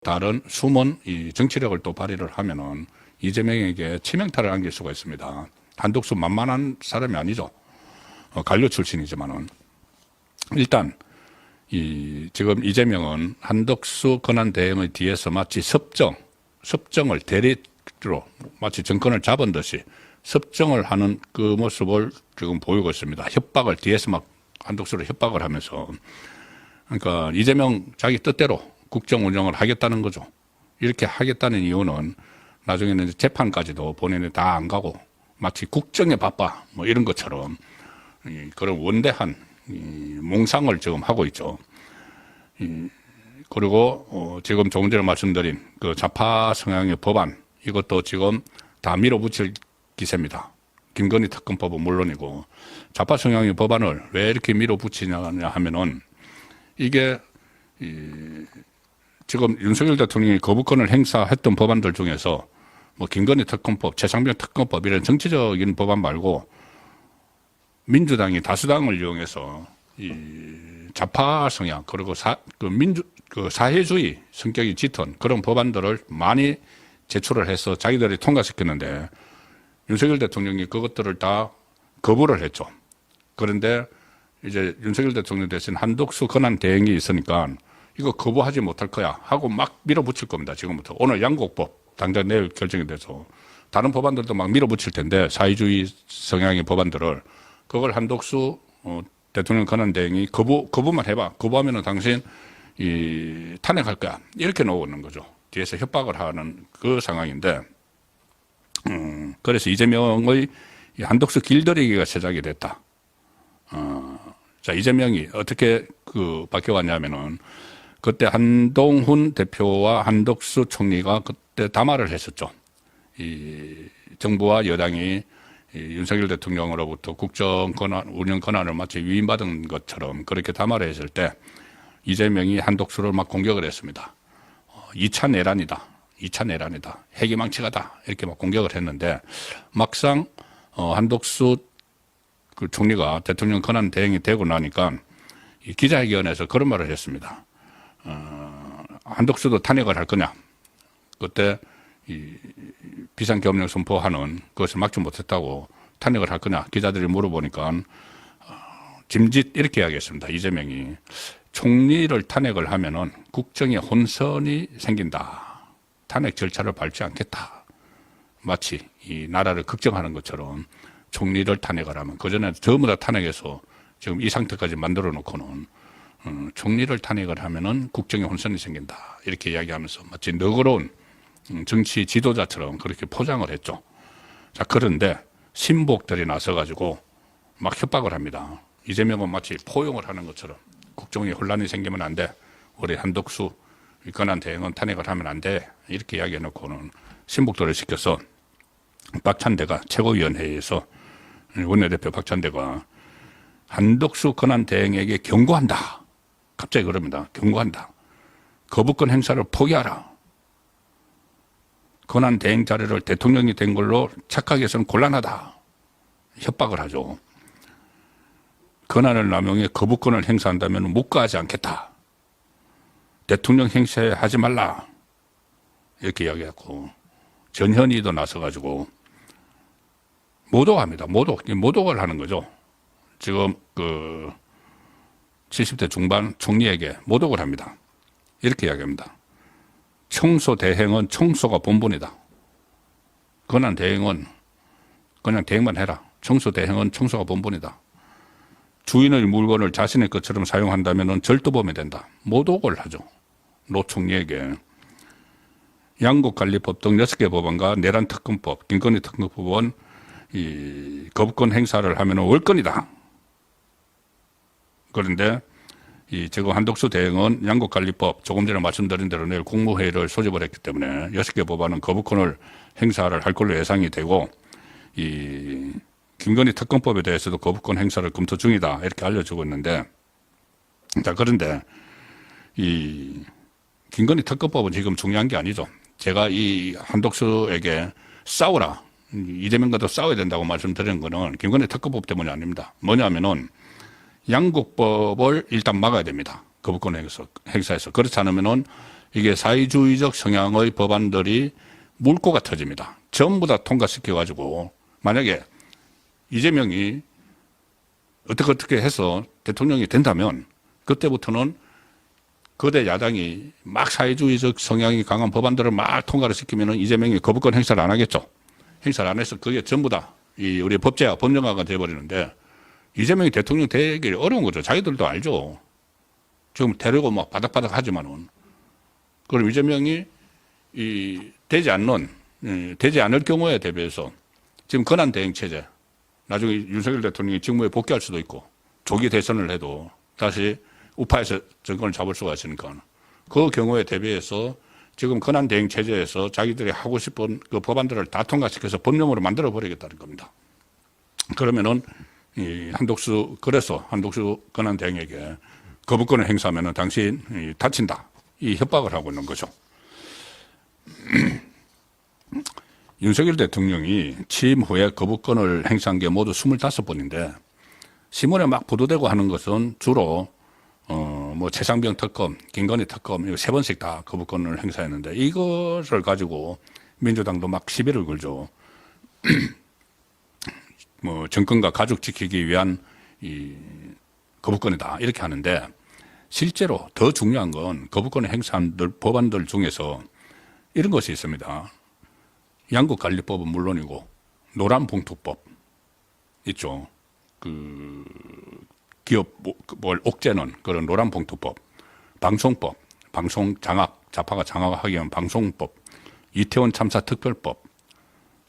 다른 숨은 이 정치력을 또 발휘를 하면은 이재명에게 치명타를 안길 수가 있습니다. 한덕수 만만한 사람이 아니죠. 관료 출신이지만은 일단 지금 이재명은 한덕수 권한 대행의 뒤에서 마치 섭정을 대리로 마치 정권을 잡은 듯이 섭정을 하는 그 모습을 지금 보이고 있습니다. 협박을 뒤에서 막 한덕수를 협박을 하면서, 그러니까 이재명 자기 뜻대로 국정 운영을 하겠다는 거죠. 이렇게 하겠다는 이유는 나중에는 재판까지도 본인이 다 안 가고 마치 국정에 바빠 뭐 이런 것처럼 그런 원대한 몽상을 지금 하고 있죠. 그리고 지금 조금 전에 말씀드린 그 좌파 성향의 법안, 이것도 지금 다 밀어붙일 기세입니다. 김건희 특검법은 물론이고, 좌파 성향의 법안을 왜 이렇게 밀어붙이냐 하면은 이게 지금 윤석열 대통령이 거부권을 행사했던 법안들 중에서 뭐 김건희 특검법, 최상병 특검법 이런 정치적인 법안 말고 민주당이 다수당을 이용해서 이 좌파 성향 그리고 사회주의 성격이 짙은 그런 법안들을 많이 제출을 해서 자기들이 통과시켰는데 윤석열 대통령이 그것들을 다 거부를 했죠. 그런데 이제 윤석열 대통령 대신 한덕수 권한 대행이 있으니까 이거 거부하지 못할 거야 하고 막 밀어붙일 겁니다. 지금부터. 오늘 양곡법 당장 내일 결정이 돼서 다른 법안들도 막 밀어붙일 텐데 사회주의 성향의 법안들을 그걸 한덕수 대통령 권한 대행이 거부만 해봐. 거부하면은 당신 탄핵할 거야. 이렇게 나오는 거죠. 뒤에서 협박을 하는 그 상황인데, 그래서 이재명의 한덕수 길들이기가 시작이 됐다. 자, 이재명이 어떻게 바뀌어갔냐면은 그때 한동훈 대표와 한덕수 총리가 그때 담화를 했었죠. 이 정부와 여당이 윤석열 대통령으로부터 국정 권한, 운영 권한을 마치 위임받은 것처럼 그렇게 담화를 했을 때 이재명이 한덕수를 막 공격을 했습니다. 2차 내란이다. 2차 내란이다. 핵이망치가다. 이렇게 막 공격을 했는데 막상 한덕수 그 총리가 대통령 권한 대행이 되고 나니까 이 기자회견에서 그런 말을 했습니다. 한덕수도 탄핵을 할 거냐. 그때 비상계엄령 선포하는 그것을 막지 못했다고 탄핵을 할 거냐. 기자들이 물어보니까 짐짓 이렇게 이야기했습니다. 이재명이 총리를 탄핵을 하면은 국정에 혼선이 생긴다. 탄핵 절차를 밟지 않겠다. 마치 이 나라를 걱정하는 것처럼 총리를 탄핵을 하면 그전에 전부 다 탄핵해서 지금 이 상태까지 만들어 놓고는 총리를 탄핵을 하면은 국정에 혼선이 생긴다. 이렇게 이야기하면서 마치 너그러운 정치 지도자처럼 그렇게 포장을 했죠. 자, 그런데 신복들이 나서가지고 막 협박을 합니다. 이재명은 마치 포용을 하는 것처럼 국정에 혼란이 생기면 안 돼. 우리 한덕수 권한 대행은 탄핵을 하면 안 돼. 이렇게 이야기해놓고는 신복들을 시켜서 박찬대가 최고위원회에서 원내대표 박찬대가 한덕수 권한 대행에게 경고한다. 갑자기 그럽니다. 경고한다. 거부권 행사를 포기하라. 권한 대행 자리를 대통령이 된 걸로 착각해서는 곤란하다. 협박을 하죠. 권한을 남용해 거부권을 행사한다면 묵과하지 않겠다. 대통령 행세하지 말라. 이렇게 이야기했고 전현희도 나서가지고 모독합니다. 모독을 하는 거죠. 지금 70대 중반 총리에게 모독을 합니다. 이렇게 이야기합니다. 청소 대행은 청소가 본분이다. 권한 대행은 그냥 대행만 해라. 청소 대행은 청소가 본분이다. 주인의 물건을 자신의 것처럼 사용한다면 절도범이 된다. 모독을 하죠. 노 총리에게. 양국관리법 등 6개 법안과 내란특검법, 김건희 특검법은 이 거부권 행사를 하면 월권이다. 그런데 지금 한덕수 대행은 양국관리법 조금 전에 말씀드린 대로 내일 국무회의를 소집을 했기 때문에 6개 법안은 거부권을 행사를 할 걸로 예상이 되고 이 김건희 특검법에 대해서도 거부권 행사를 검토 중이다. 이렇게 알려주고 있는데, 자, 그런데 이 김건희 특검법은 지금 중요한 게 아니죠. 제가 이 한덕수에게 싸우라. 이재명과도 싸워야 된다고 말씀드리는 거는 김건희 특검법 때문이 아닙니다. 뭐냐면은 양국법을 일단 막아야 됩니다. 거부권 행사에서. 그렇지 않으면은 이게 사회주의적 성향의 법안들이 물꼬가 터집니다. 전부 다 통과시켜가지고 만약에 이재명이 어떻게 해서 대통령이 된다면 그때부터는 거대 야당이 막 사회주의적 성향이 강한 법안들을 막 통과를 시키면은 이재명이 거부권 행사를 안 하겠죠. 행사를 안 해서 그게 전부 다 우리 법제화, 법령화가 돼버리는데 이재명이 대통령 되기 어려운 거죠. 자기들도 알죠. 지금 되려고 막 바닥바닥 하지만은. 그럼 이재명이 되지 않을 경우에 대비해서 지금 권한 대행 체제, 나중에 윤석열 대통령이 직무에 복귀할 수도 있고 조기 대선을 해도 다시 우파에서 정권을 잡을 수가 있으니까 그 경우에 대비해서 지금 권한 대행 체제에서 자기들이 하고 싶은 그 법안들을 다 통과시켜서 법령으로 만들어 버리겠다는 겁니다. 그러면은 그래서 한독수 권한 대행에게 거부권을 행사하면은 당신 다친다. 이 협박을 하고 있는 거죠. 윤석열 대통령이 취임 후에 거부권을 행사한 게 모두 25번인데 신문에 막 보도되고 하는 것은 주로 뭐 최상병 특검, 김건희 특검 이거 3번씩 다 거부권을 행사했는데 이것을 가지고 민주당도 막 시비를 걸죠. 뭐 정권과 가족 지키기 위한 이 거부권이다 이렇게 하는데 실제로 더 중요한 건 거부권을 행사한 법안들 중에서 이런 것이 있습니다. 양국관리법은 물론이고 노란봉투법 있죠. 그 기업 뭘 옥죄는 그런 노란봉투법, 방송법, 방송 장악, 좌파가 장악하기 위한 방송법, 이태원 참사 특별법,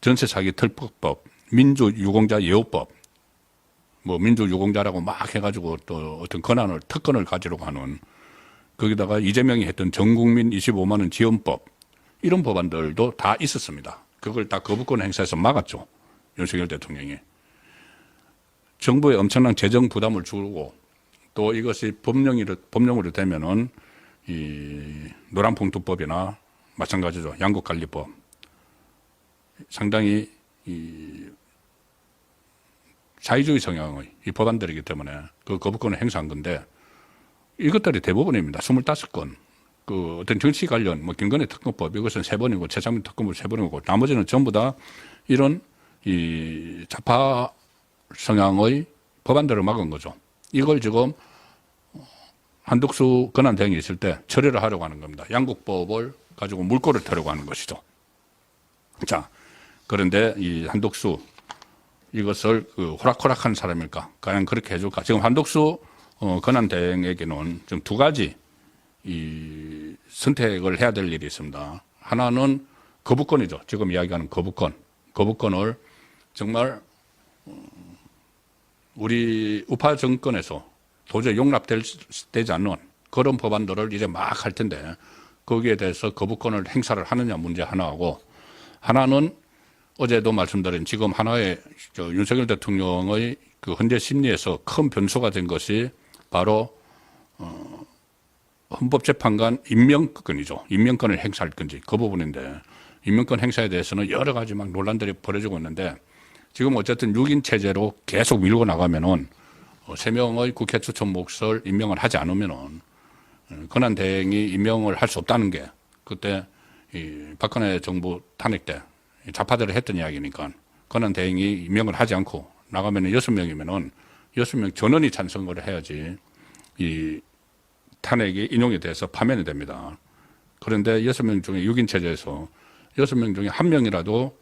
전세 사기 특별법, 민주유공자 예우법, 뭐 민주유공자라고 막 해가지고 또 어떤 특권을 가지려고 하는 거기다가 이재명이 했던 전국민 25만 원 지원법 이런 법안들도 다 있었습니다. 그걸 다 거부권 행사해서 막았죠. 윤석열 대통령이. 정부에 엄청난 재정 부담을 주고 또 이것이 법령으로 되면은 이 노란봉투법이나 마찬가지죠. 양국관리법. 상당히 이 사회주의 성향의 이 법안들이기 때문에 그 거부권을 행사한 건데 이것들이 대부분입니다. 25건. 그 어떤 정치 관련 뭐 김건희 특검법 이것은 3번이고 최상민 특검법 3번이고 나머지는 전부 다 이런 이 좌파 성향의 법안들을 막은 거죠. 이걸 지금 한독수 권한 대행이 있을 때 처리를 하려고 하는 겁니다. 양국법을 가지고 물꼬를 타려고 하는 것이죠. 자, 그런데 이 한독수 이것을 그 호락호락한 사람일까? 과연 그렇게 해줄까? 지금 한독수 권한 대행에게는 좀 2가지 이 선택을 해야 될 일이 있습니다. 하나는 거부권이죠. 지금 이야기하는 거부권. 거부권을 정말 우리 우파 정권에서 도저히 용납되지 않는 그런 법안들을 이제 막 할 텐데 거기에 대해서 거부권을 행사를 하느냐 문제 하나하고 하나는 어제도 말씀드린 지금 하나의 윤석열 대통령의 그 헌재 심리에서 큰 변수가 된 것이 바로 헌법재판관 임명권이죠. 임명권을 행사할 건지 그 부분인데 임명권 행사에 대해서는 여러 가지 막 논란들이 벌어지고 있는데 지금 어쨌든 6인 체제로 계속 밀고 나가면은 3명의 국회 추천 몫을 임명을 하지 않으면은 권한 대행이 임명을 할 수 없다는 게 그때 이 박근혜 정부 탄핵 때 좌파들이 했던 이야기니까 권한 대행이 임명을 하지 않고 나가면은 6명이면은 6명 전원이 찬성을 해야지 이 탄핵이 인용이 돼서 파면이 됩니다. 그런데 6명 중에 6인 체제에서 6명 중에 1명이라도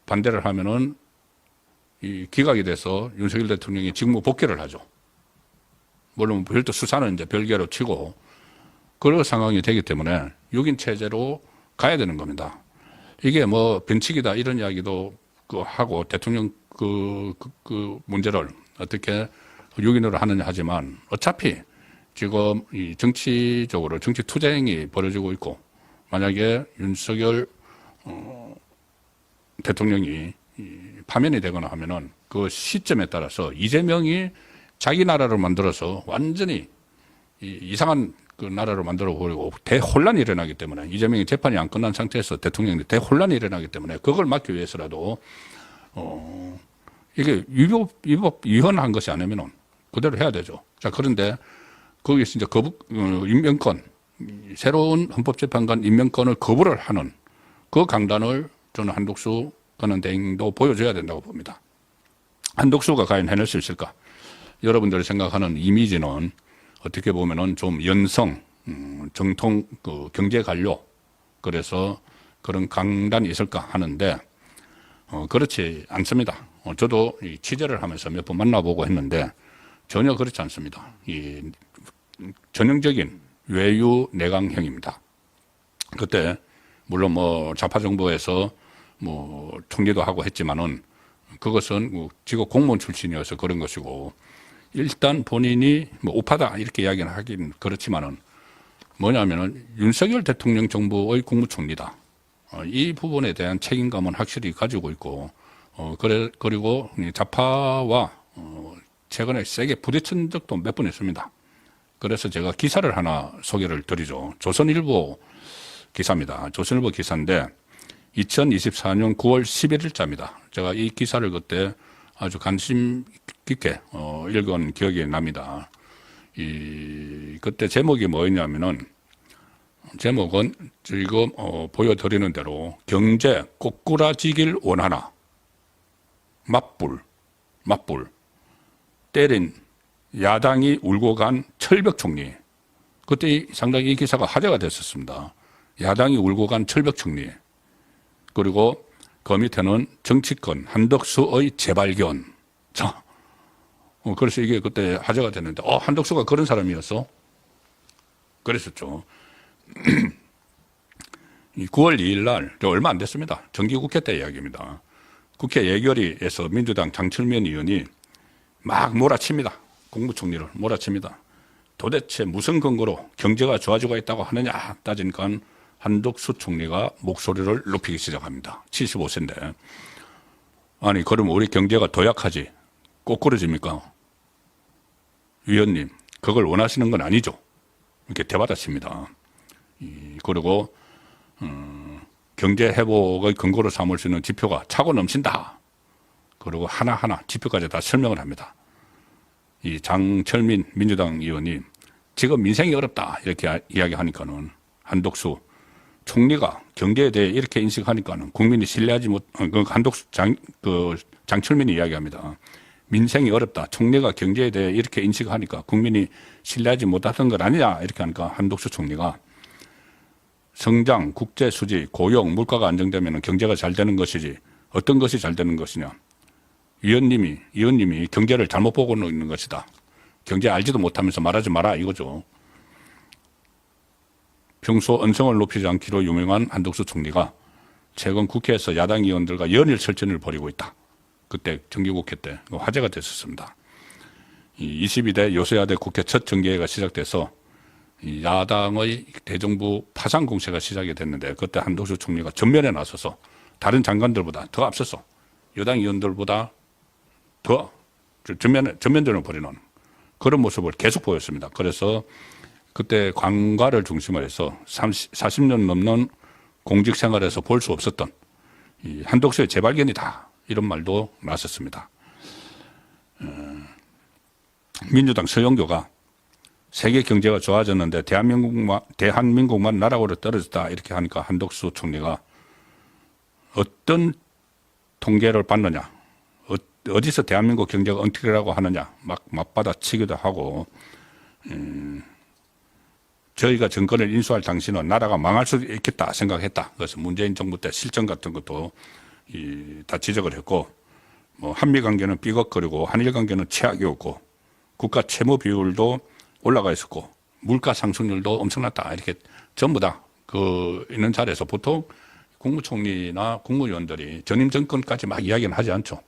반대를 하면은 이 기각이 돼서 윤석열 대통령이 직무 복귀를 하죠. 물론 별도 수사는 이제 별개로 치고 그런 상황이 되기 때문에 6인 체제로 가야 되는 겁니다. 이게 뭐 변칙이다 이런 이야기도 하고 대통령 그 문제를 어떻게 6인으로 하느냐 하지만 어차피 지금 이 정치적으로 정치 투쟁이 벌어지고 있고 만약에 윤석열 대통령이 파면이 되거나 하면은 그 시점에 따라서 이재명이 자기 나라를 만들어서 완전히 이상한 그 나라를 만들어 버리고 대혼란이 일어나기 때문에 이재명이 재판이 안 끝난 상태에서 대통령이 대혼란이 일어나기 때문에 그걸 막기 위해서라도 이게 위헌한 것이 아니면은 그대로 해야 되죠. 자, 그런데 거기서 이제 임명권 새로운 헌법재판관 임명권을 거부를 하는 그 강단을 저는 한독수 권한대행도 보여줘야 된다고 봅니다. 한독수가 과연 해낼 수 있을까? 여러분들이 생각하는 이미지는 어떻게 보면은 좀 연성, 정통 그 경제 관료, 그래서 그런 강단이 있을까 하는데 그렇지 않습니다. 저도 이 취재를 하면서 몇 번 만나보고 했는데 전혀 그렇지 않습니다. 이 전형적인 외유 내강형입니다. 그때 물론 뭐 좌파 정부에서 뭐 총리도 하고 했지만은 그것은 지구 공무원 출신이어서 그런 것이고, 일단 본인이 뭐 우파다 이렇게 이야기는 하긴 그렇지만은 뭐냐면은 윤석열 대통령 정부의 국무총리다. 이 부분에 대한 책임감은 확실히 가지고 있고, 그리고 좌파와 최근에 세게 부딪힌 적도 몇 번 있습니다. 그래서 제가 기사를 하나 소개를 드리죠. 조선일보 기사입니다. 조선일보 기사인데 2024년 9월 11일자입니다. 제가 이 기사를 그때 아주 관심 깊게 읽은 기억이 납니다. 그때 제목이 뭐였냐면은, 제목은 지금 보여드리는 대로 경제 꼬꾸라지길 원하나 맞불 때린 야당이 울고 간 철벽 총리. 그때 상당히 이 기사가 화제가 됐었습니다. 야당이 울고 간 철벽 총리. 그리고 그 밑에는 정치권 한덕수의 재발견. 자, 그래서 이게 그때 화제가 됐는데, 한덕수가 그런 사람이었어? 그랬었죠. 9월 2일 날, 얼마 안 됐습니다. 정기국회 때 이야기입니다. 국회 예결위에서 민주당 장철민 의원이 막 몰아칩니다. 국무총리를 몰아칩니다. 도대체 무슨 근거로 경제가 좋아지고 있다고 하느냐 따지니까 한덕수 총리가 목소리를 높이기 시작합니다. 75세인데. 아니, 그럼 우리 경제가 더 약하지? 꼬꾸라집니까? 위원님, 그걸 원하시는 건 아니죠? 이렇게 대받아칩니다. 그리고 경제 회복의 근거로 삼을 수 있는 지표가 차고 넘친다. 그리고 하나하나 지표까지 다 설명을 합니다. 이 장철민 민주당 의원이 지금 민생이 어렵다 이렇게 이야기하니까는 한덕수 총리가 경제에 대해 이렇게 인식하니까는 국민이 신뢰하지 못, 한덕수 장철민이 이야기합니다. 민생이 어렵다. 총리가 경제에 대해 이렇게 인식하니까 국민이 신뢰하지 못하던 것 아니냐 이렇게 하니까 한덕수 총리가 성장, 국제 수지, 고용, 물가가 안정되면 경제가 잘 되는 것이지 어떤 것이 잘 되는 것이냐. 의원님이 경제를 잘못 보고 있는 것이다. 경제 알지도 못하면서 말하지 마라 이거죠. 평소 언성을 높이지 않기로 유명한 한덕수 총리가 최근 국회에서 야당 의원들과 연일 설전을 벌이고 있다. 그때 정기국회 때 화제가 됐었습니다. 22대 여소야대 국회 첫 정기회가 시작돼서 야당의 대정부 파상 공세가 시작이 됐는데, 그때 한덕수 총리가 전면에 나서서 다른 장관들보다 더 앞서서 여당 의원들보다 더 전면전을 벌이는 그런 모습을 계속 보였습니다. 그래서 그때 관과를 중심으로 해서 40년 넘는 공직 생활에서 볼 수 없었던 이 한덕수의 재발견이다 이런 말도 나섰습니다. 민주당 서영교가 세계 경제가 좋아졌는데 대한민국만 나락으로 떨어졌다 이렇게 하니까 한덕수 총리가 어떤 통계를 봤느냐, 어디서 대한민국 경제가 엉터리라고 하느냐 막 맞받아치기도 하고, 저희가 정권을 인수할 당시는 나라가 망할 수도 있겠다 생각했다. 그래서 문재인 정부 때 실정 같은 것도 다 지적을 했고, 뭐 한미 관계는 삐걱거리고 한일 관계는 최악이었고 국가 채무 비율도 올라가 있었고 물가 상승률도 엄청났다 이렇게 전부 다 그 있는 자리에서 보통 국무총리나 국무위원들이 전임 정권까지 막 이야기는 하지 않죠.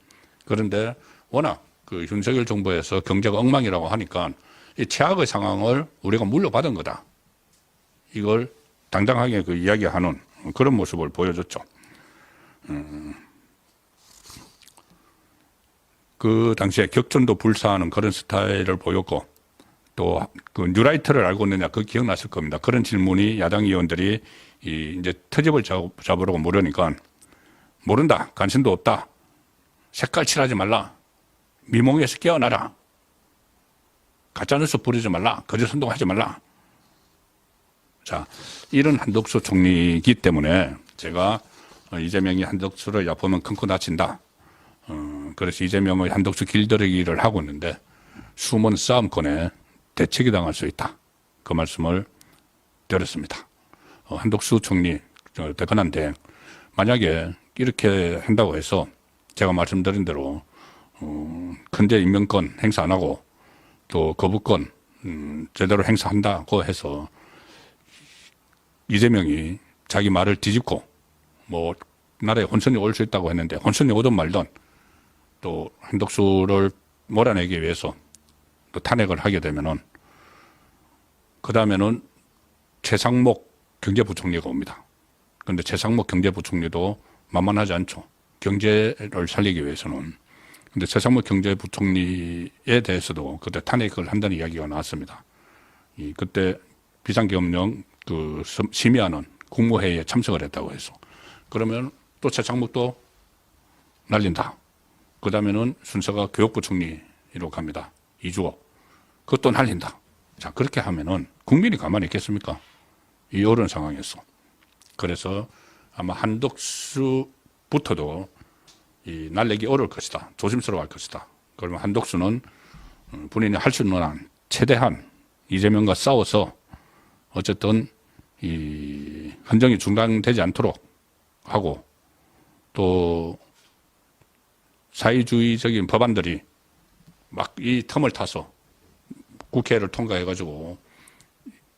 그런데 워낙 그 윤석열 정부에서 경제가 엉망이라고 하니까 이 최악의 상황을 우리가 물려받은 거다. 이걸 당당하게 그 이야기하는 그런 모습을 보여줬죠. 그 당시에 격전도 불사하는 그런 스타일을 보였고, 또 그 뉴라이트를 알고 있느냐 그거 기억나실 겁니다. 그런 질문이 야당 의원들이 이제 트집을 잡으려고 물으니까 모른다, 관심도 없다, 색깔 칠하지 말라, 미몽에서 깨어나라, 가짜뉴스 부리지 말라, 거짓 선동하지 말라, 자, 이런 한덕수 총리이기 때문에 제가 이재명이 한덕수를 얕보면 큰코 다친다. 그래서 이재명의 한덕수 길들이기를 하고 있는데 숨은 싸움권에 대책이 당할 수 있다. 그 말씀을 드렸습니다. 한덕수 총리 대권한테 만약에 이렇게 한다고 해서 제가 말씀드린 대로 큰제 임명권 행사 안 하고 또 거부권 제대로 행사한다고 해서 이재명이 자기 말을 뒤집고 뭐 나라에 혼선이 올 수 있다고 했는데 혼선이 오든 말든 또 한덕수를 몰아내기 위해서 또 탄핵을 하게 되면은 그 다음에는 최상목 경제부총리가 옵니다. 그런데 최상목 경제부총리도 만만하지 않죠. 경제를 살리기 위해서는. 근데 최상목 경제부총리에 대해서도 그때 탄핵을 한다는 이야기가 나왔습니다. 그때 비상계엄령 심의하는 국무회의에 참석을 했다고 해서. 그러면 또 최상목도 날린다. 그 다음에는 순서가 교육부총리로 갑니다. 이주호. 그것도 날린다. 자, 그렇게 하면은 국민이 가만히 있겠습니까? 이 어려운 상황에서. 그래서 아마 한덕수부터도 날리기 어려울 것이다. 조심스러워할 것이다. 그러면 한덕수는 본인이 할 수 있는 한 최대한 이재명과 싸워서 어쨌든 이 헌정이 중단되지 않도록 하고 또 사회주의적인 법안들이 막 이 틈을 타서 국회를 통과해가지고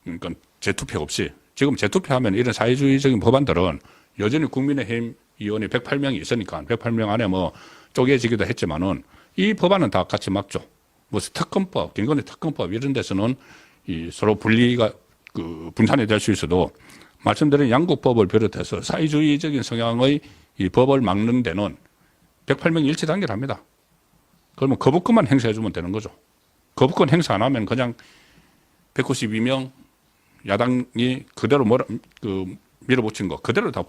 그러니까 재투표 없이 지금 재투표하면 이런 사회주의적인 법안들은 여전히 국민의힘 의원이 108명이 있으니까 108명 안에 뭐 쪼개지기도 했지만은 이 법안은 다 같이 막죠. 뭐 특검법, 김건희 특검법 이런 데서는 이 서로 분리가 분산이 될 수 있어도 말씀드린 양국법을 비롯해서 사회주의적인 성향의 이 법을 막는 데는 108명이 일치 단계를 합니다. 그러면 거부권만 행사해주면 되는 거죠. 거부권 행사 안 하면 그냥 192명 야당이 그대로 밀어붙인 거 그대로 다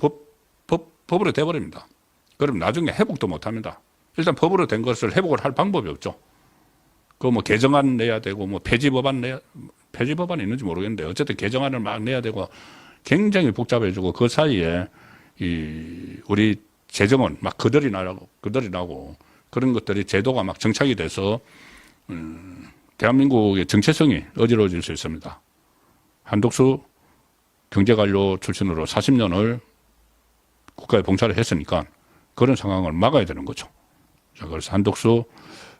법으로 돼버립니다. 그럼 나중에 회복도 못 합니다. 일단 법으로 된 것을 회복을 할 방법이 없죠. 그 뭐 개정안 내야 되고 뭐 폐지법안이 있는지 모르겠는데 어쨌든 개정안을 막 내야 되고 굉장히 복잡해지고 그 사이에 우리 재정은 막 그들이 나고 그런 것들이 제도가 막 정착이 돼서 대한민국의 정체성이 어지러워질 수 있습니다. 한덕수 경제관료 출신으로 40년을 국가에 봉사를 했으니까 그런 상황을 막아야 되는 거죠. 자, 그래서 한덕수